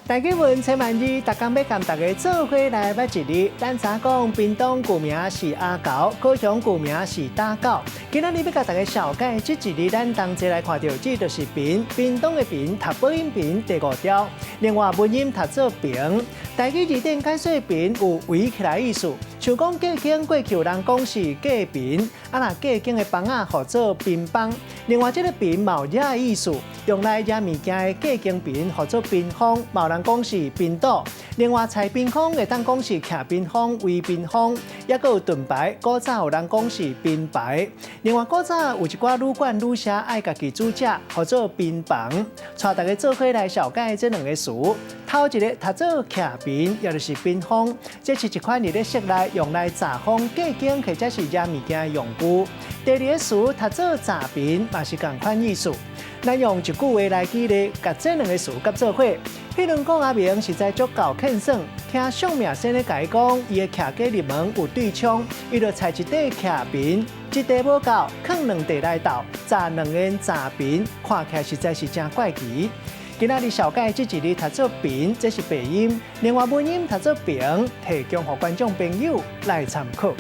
大家问千万二，大家要跟大家做伙来捌一日。咱知讲，屏东旧名是阿狗，高雄旧名是打狗。今仔日要甲大家小解，这一日咱同齐来看到，这就是屏东的屏，读播音屏第5条。另外文音读做屏，台语字典解说屏有围起来意思。像讲隔间过去有人讲是隔屏，啊那隔间的房啊，号做屏房。另外这个屏嘛有惹的意思，用来惹物件的隔间屏，号做屏风，嘛有人讲是屏堵。另外菜屏风会当讲是徛屏风、围屏风，也佫有盾牌，古早有人讲是屏牌。另外古早有一寡旅馆旅社爱家己煮食，号做屏房。带大家做伙来小解这两个词。头一个读做徛屏，也就是屏风，这是一款伫咧室内用来炸风、隔间或者是惹物件的用具。第二个词读做炸屏，嘛是同款意思。咱用一句话来举例，甲这两个词夹做伙。譬如讲阿明实在足够肯算，听上面先咧甲伊讲，伊的徛家入门有对冲，伊就采一块徛屏，一块无够，放两块来斗，炸两个炸屏，看起来实在是真怪奇。今仔日小解这一日读做屏，这是白音；另外文音读做屏，提供给观众朋友来参考。